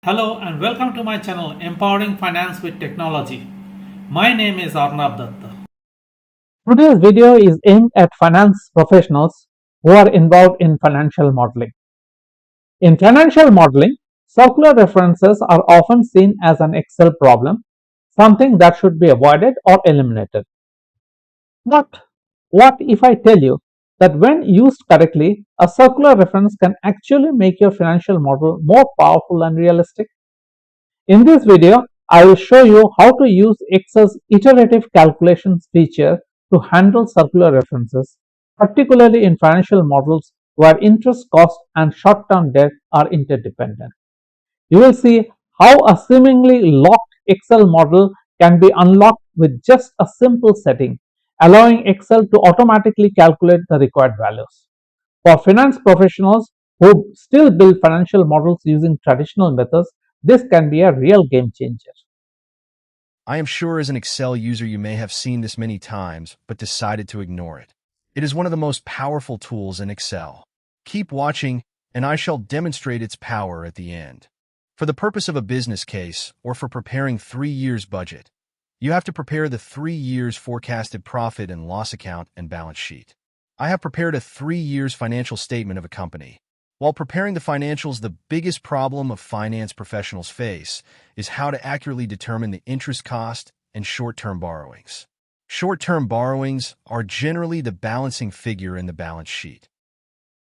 Hello and welcome to my channel Empowering Finance with Technology. My name is Arnab Datta. Today's video is aimed at finance professionals who are involved in financial modeling. In financial modeling, circular references are often seen as an Excel problem, something that should be avoided or eliminated. But what if I tell you that when used correctly, a circular reference can actually make your financial model more powerful and realistic? In this video, I will show you how to use Excel's iterative calculations feature to handle circular references, particularly in financial models where interest cost and short-term debt are interdependent. You will see how a seemingly locked Excel model can be unlocked with just a simple setting, allowing Excel to automatically calculate the required values. For finance professionals who still build financial models using traditional methods, this can be a real game changer. I am sure as an Excel user you may have seen this many times, but decided to ignore it. It is one of the most powerful tools in Excel. Keep watching, and I shall demonstrate its power at the end. For the purpose of a business case, or for preparing 3 years budget, you have to prepare the 3 years forecasted profit and loss account and balance sheet. I have prepared a 3 years financial statement of a company. While preparing the financials, the biggest problem of finance professionals face is how to accurately determine the interest cost and short-term borrowings. Short-term borrowings are generally the balancing figure in the balance sheet.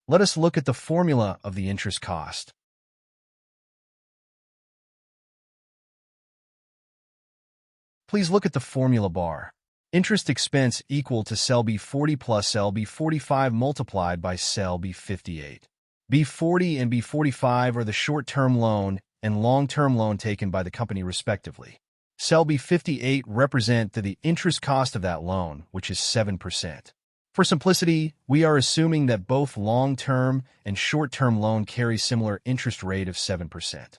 Let us look at the formula of the interest cost. Please look at the formula bar. Interest expense equal to cell B40 plus cell B45 multiplied by cell B58. B40 and B45 are the short-term loan and long-term loan taken by the company respectively. Cell B58 represent the interest cost of that loan, which is 7%. For simplicity, we are assuming that both long-term and short-term loan carry similar interest rate of 7%.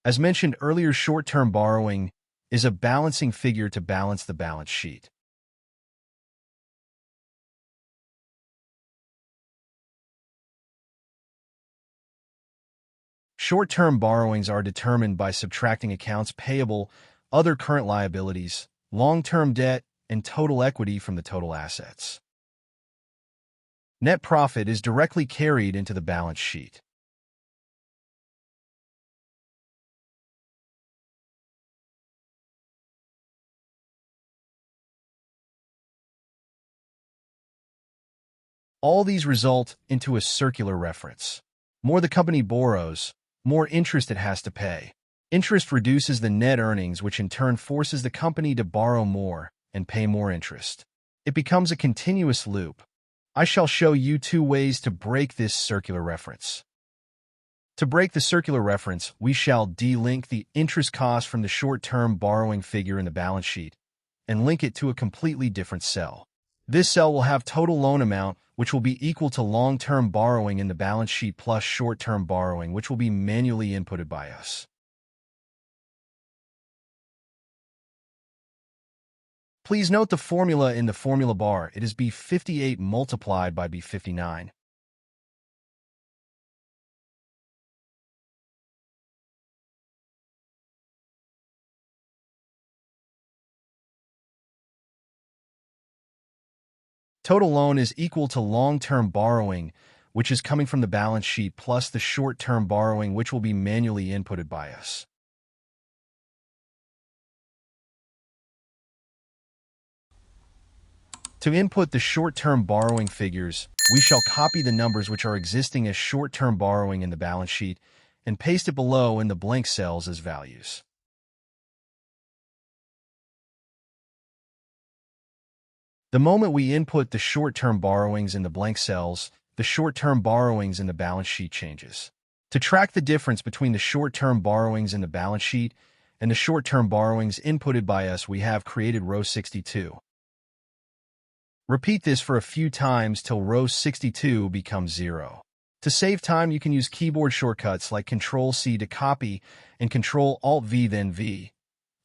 As mentioned earlier, short-term borrowing is a balancing figure to balance the balance sheet. Short-term borrowings are determined by subtracting accounts payable, other current liabilities, long-term debt, and total equity from the total assets. Net profit is directly carried into the balance sheet. All these result into a circular reference. More the company borrows, more interest it has to pay. Interest reduces the net earnings, which in turn forces the company to borrow more and pay more interest. It becomes a continuous loop. I shall show you 2 ways to break this circular reference. To break the circular reference, we shall delink the interest cost from the short-term borrowing figure in the balance sheet and link it to a completely different cell. This cell will have total loan amount, which will be equal to long-term borrowing in the balance sheet plus short-term borrowing, which will be manually inputted by us. Please note the formula in the formula bar. It is B58 multiplied by B59. Total loan is equal to long-term borrowing, which is coming from the balance sheet, plus the short-term borrowing, which will be manually inputted by us. To input the short-term borrowing figures, we shall copy the numbers which are existing as short-term borrowing in the balance sheet and paste it below in the blank cells as values. The moment we input the short-term borrowings in the blank cells, the short-term borrowings in the balance sheet changes. To track the difference between the short-term borrowings in the balance sheet and the short-term borrowings inputted by us, we have created row 62. Repeat this for a few times till row 62 becomes 0. To save time, you can use keyboard shortcuts like Ctrl-C to copy and Ctrl-Alt-V then V.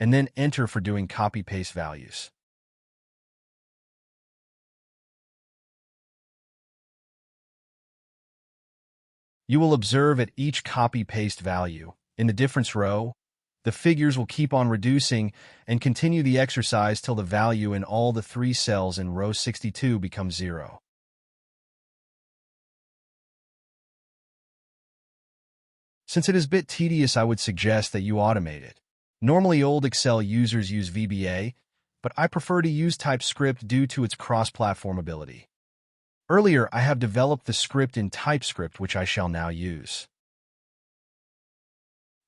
and then enter for doing copy-paste values. You will observe at each copy-paste value, in the difference row, the figures will keep on reducing and continue the exercise till the value in all the 3 cells in row 62 becomes 0. Since it is a bit tedious, I would suggest that you automate it. Normally, old Excel users use VBA, but I prefer to use TypeScript due to its cross-platform ability. Earlier, I have developed the script in TypeScript, which I shall now use.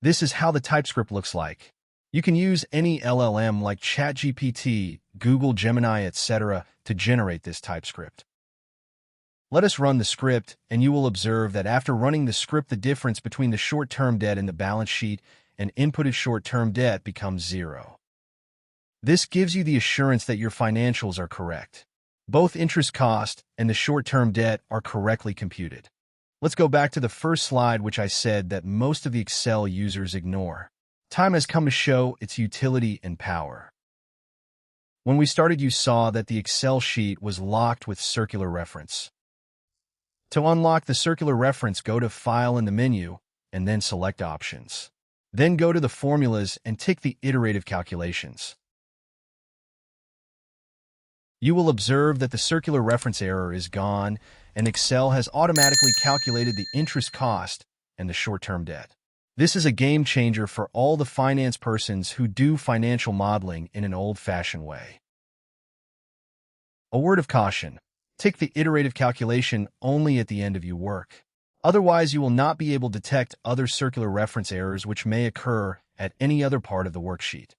This is how the TypeScript looks like. You can use any LLM like ChatGPT, Google Gemini, etc. to generate this TypeScript. Let us run the script, and you will observe that after running the script, the difference between the short-term debt in the balance sheet and inputted short-term debt becomes 0. This gives you the assurance that your financials are correct. Both interest cost and the short-term debt are correctly computed. Let's go back to the first slide, which I said that most of the Excel users ignore. Time has come to show its utility and power. When we started, you saw that the Excel sheet was locked with circular reference. To unlock the circular reference, go to File in the menu, and then select Options. Then go to the Formulas and tick the Iterative Calculations. You will observe that the circular reference error is gone, and Excel has automatically calculated the interest cost and the short-term debt. This is a game changer for all the finance persons who do financial modeling in an old-fashioned way. A word of caution: tick the iterative calculation only at the end of your work. Otherwise, you will not be able to detect other circular reference errors which may occur at any other part of the worksheet.